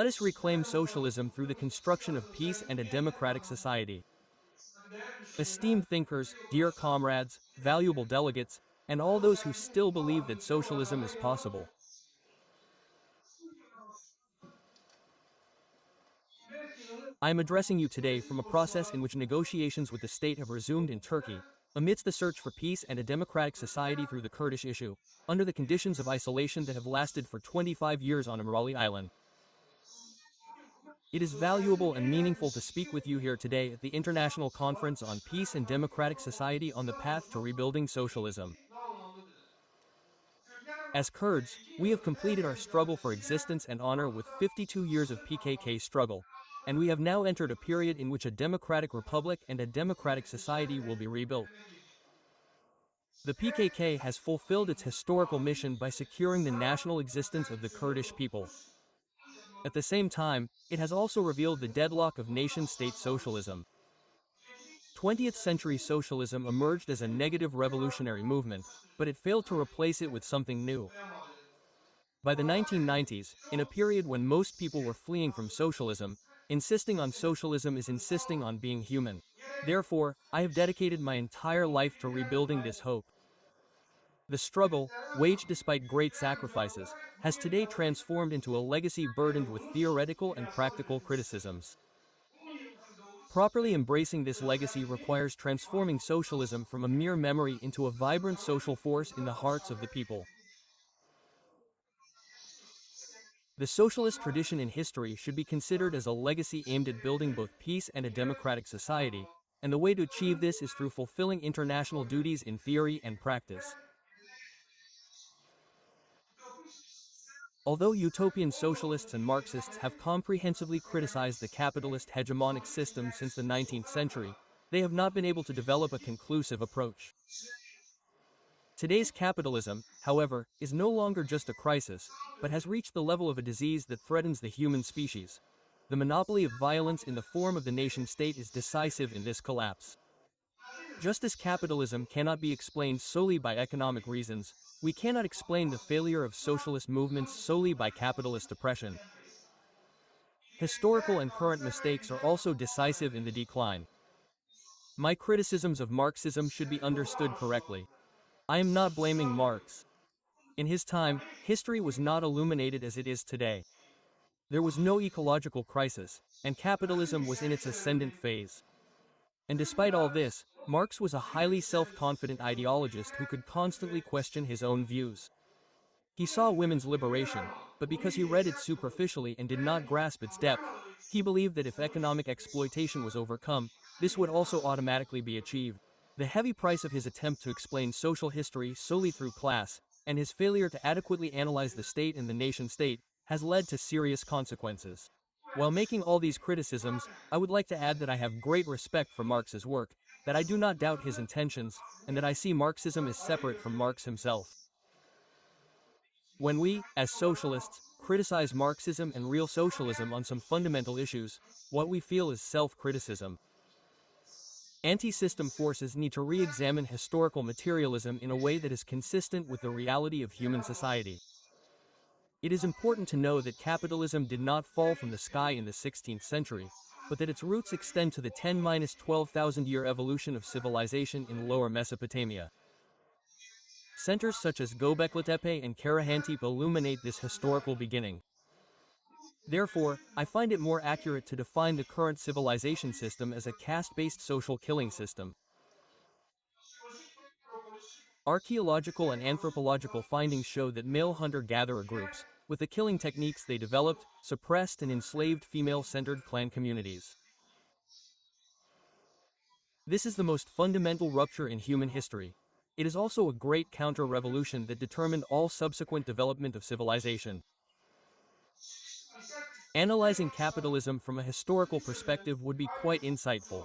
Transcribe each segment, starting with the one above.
Let us reclaim socialism through the construction of peace and a democratic society. Esteemed thinkers, dear comrades, valuable delegates, and all those who still believe that socialism is possible. I am addressing you today from a process in which negotiations with the state have resumed in Turkey, amidst the search for peace and a democratic society through the Kurdish issue, under the conditions of isolation that have lasted for 25 years on Imrali Island. It is valuable and meaningful to speak with you here today at the International Conference on Peace and Democratic Society on the Path to Rebuilding Socialism. As Kurds, we have completed our struggle for existence and honor with 52 years of PKK struggle, and we have now entered a period in which a democratic republic and a democratic society will be rebuilt. The PKK has fulfilled its historical mission by securing the national existence of the Kurdish people. At the same time, it has also revealed the deadlock of nation-state socialism. 20th century socialism emerged as a negative revolutionary movement, but it failed to replace it with something new. By the 1990s, in a period when most people were fleeing from socialism, insisting on socialism is insisting on being human. Therefore, I have dedicated my entire life to rebuilding this hope. The struggle, waged despite great sacrifices, has today transformed into a legacy burdened with theoretical and practical criticisms. Properly embracing this legacy requires transforming socialism from a mere memory into a vibrant social force in the hearts of the people. The socialist tradition in history should be considered as a legacy aimed at building both peace and a democratic society, and the way to achieve this is through fulfilling international duties in theory and practice. Although utopian socialists and Marxists have comprehensively criticized the capitalist hegemonic system since the 19th century, they have not been able to develop a conclusive approach. Today's capitalism, however, is no longer just a crisis, but has reached the level of a disease that threatens the human species. The monopoly of violence in the form of the nation-state is decisive in this collapse. Just as capitalism cannot be explained solely by economic reasons, we cannot explain the failure of socialist movements solely by capitalist oppression. Historical and current mistakes are also decisive in the decline. My criticisms of Marxism should be understood correctly. I am not blaming Marx. In his time, history was not illuminated as it is today. There was no ecological crisis, and capitalism was in its ascendant phase. And despite all this, Marx was a highly self-confident ideologist who could constantly question his own views. He saw women's liberation, but because he read it superficially and did not grasp its depth, he believed that if economic exploitation was overcome, this would also automatically be achieved. The heavy price of his attempt to explain social history solely through class, and his failure to adequately analyze the state and the nation-state, has led to serious consequences. While making all these criticisms, I would like to add that I have great respect for Marx's work, that I do not doubt his intentions, and that I see Marxism as separate from Marx himself. When we, as socialists, criticize Marxism and real socialism on some fundamental issues, what we feel is self-criticism. Anti-system forces need to re-examine historical materialism in a way that is consistent with the reality of human society. It is important to know that capitalism did not fall from the sky in the 16th century, but that its roots extend to the 10–12,000 year evolution of civilization in Lower Mesopotamia. Centers such as Göbekli Tepe and Karahantepe illuminate this historical beginning. Therefore, I find it more accurate to define the current civilization system as a caste-based social killing system. Archaeological and anthropological findings show that male hunter-gatherer groups, with the killing techniques they developed, suppressed and enslaved female-centered clan communities. This is the most fundamental rupture in human history. It is also a great counter-revolution that determined all subsequent development of civilization. Analyzing capitalism from a historical perspective would be quite insightful.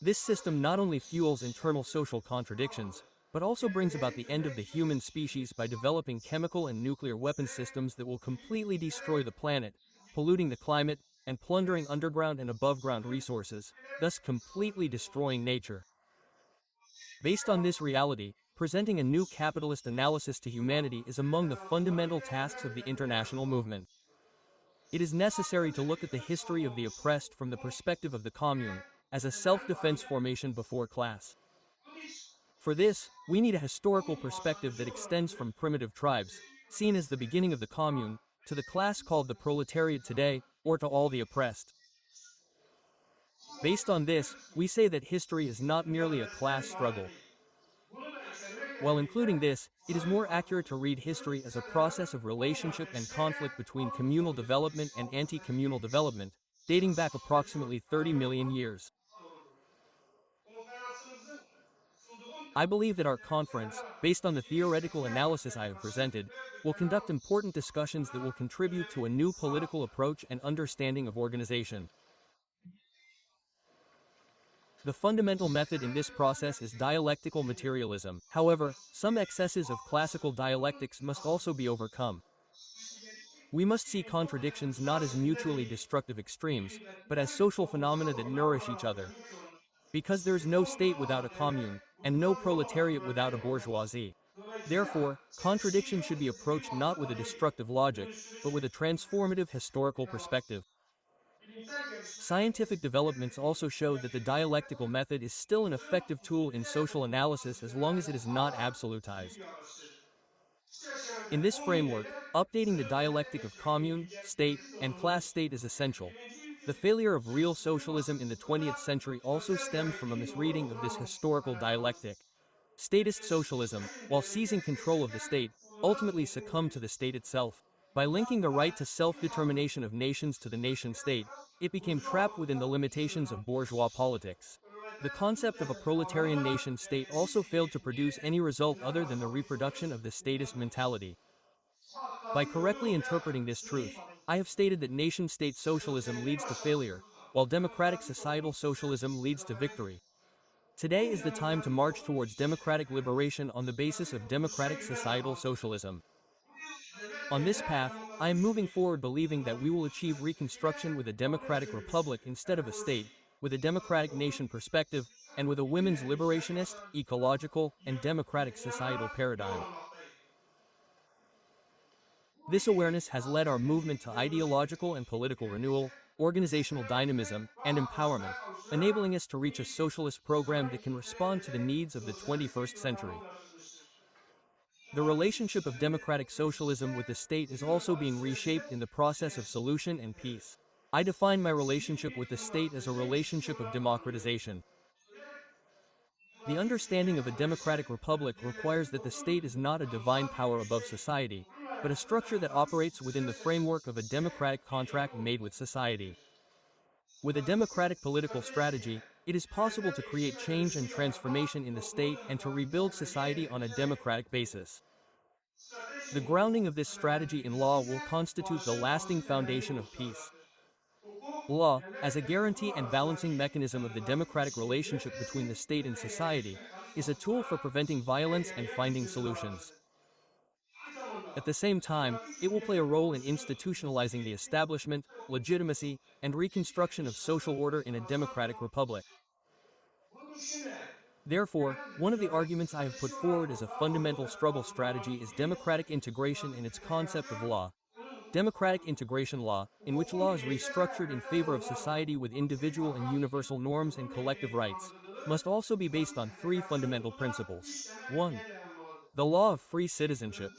This system not only fuels internal social contradictions, but also brings about the end of the human species by developing chemical and nuclear weapon systems that will completely destroy the planet, polluting the climate, and plundering underground and above-ground resources, thus completely destroying nature. Based on this reality, presenting a new capitalist analysis to humanity is among the fundamental tasks of the international movement. It is necessary to look at the history of the oppressed from the perspective of the commune, as a self-defense formation before class. For this, we need a historical perspective that extends from primitive tribes, seen as the beginning of the commune, to the class called the proletariat today, or to all the oppressed. Based on this, we say that history is not merely a class struggle. While including this, it is more accurate to read history as a process of relationship and conflict between communal development and anti-communal development, dating back approximately 30 million years. I believe that our conference, based on the theoretical analysis I have presented, will conduct important discussions that will contribute to a new political approach and understanding of organization. The fundamental method in this process is dialectical materialism. However, some excesses of classical dialectics must also be overcome. We must see contradictions not as mutually destructive extremes, but as social phenomena that nourish each other. Because there is no state without a commune, and no proletariat without a bourgeoisie. Therefore, contradiction should be approached not with a destructive logic, but with a transformative historical perspective. Scientific developments also show that the dialectical method is still an effective tool in social analysis as long as it is not absolutized. In this framework, updating the dialectic of commune, state, and class state is essential. The failure of real socialism in the 20th century also stemmed from a misreading of this historical dialectic. Statist socialism, while seizing control of the state, ultimately succumbed to the state itself. By linking the right to self-determination of nations to the nation-state, it became trapped within the limitations of bourgeois politics. The concept of a proletarian nation-state also failed to produce any result other than the reproduction of the statist mentality. By correctly interpreting this truth, I have stated that nation-state socialism leads to failure, while democratic societal socialism leads to victory. Today is the time to march towards democratic liberation on the basis of democratic societal socialism. On this path, I am moving forward believing that we will achieve reconstruction with a democratic republic instead of a state, with a democratic nation perspective, and with a women's liberationist, ecological, and democratic societal paradigm. This awareness has led our movement to ideological and political renewal, organizational dynamism, and empowerment, enabling us to reach a socialist program that can respond to the needs of the 21st century. The relationship of democratic socialism with the state is also being reshaped in the process of solution and peace. I define my relationship with the state as a relationship of democratization. The understanding of a democratic republic requires that the state is not a divine power above society, but a structure that operates within the framework of a democratic contract made with society. With a democratic political strategy, it is possible to create change and transformation in the state and to rebuild society on a democratic basis. The grounding of this strategy in law will constitute the lasting foundation of peace. Law, as a guarantee and balancing mechanism of the democratic relationship between the state and society, is a tool for preventing violence and finding solutions. At the same time, it will play a role in institutionalizing the establishment, legitimacy, and reconstruction of social order in a democratic republic. Therefore, one of the arguments I have put forward as a fundamental struggle strategy is democratic integration in its concept of law. Democratic integration law, in which law is restructured in favor of society with individual and universal norms and collective rights, must also be based on three fundamental principles. 1. The law of free citizenship.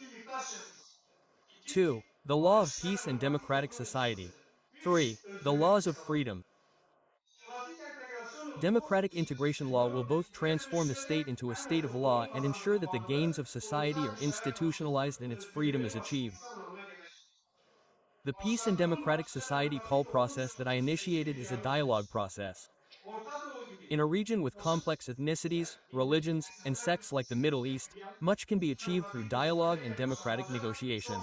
2. The law of peace and democratic society. 3. The laws of freedom. Democratic integration law will both transform the state into a state of law and ensure that the gains of society are institutionalized and its freedom is achieved. The Peace and Democratic Society call process that I initiated is a dialogue process. In a region with complex ethnicities, religions, and sects like the Middle East, much can be achieved through dialogue and democratic negotiation.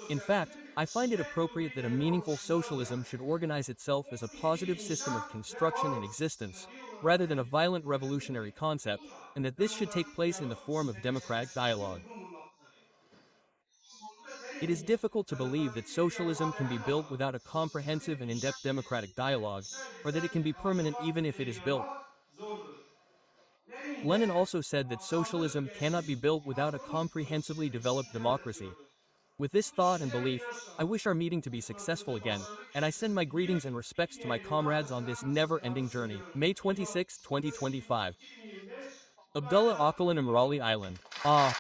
In fact, I find it appropriate that a meaningful socialism should organize itself as a positive system of construction and existence, rather than a violent revolutionary concept, and that this should take place in the form of democratic dialogue. It is difficult to believe that socialism can be built without a comprehensive and in-depth democratic dialogue, or that it can be permanent even if it is built. Lenin also said that socialism cannot be built without a comprehensively developed democracy. With this thought and belief, I wish our meeting to be successful again, and I send my greetings and respects to my comrades on this never-ending journey. May 26, 2025. Abdullah Öcalan, Imrali Island. Ah,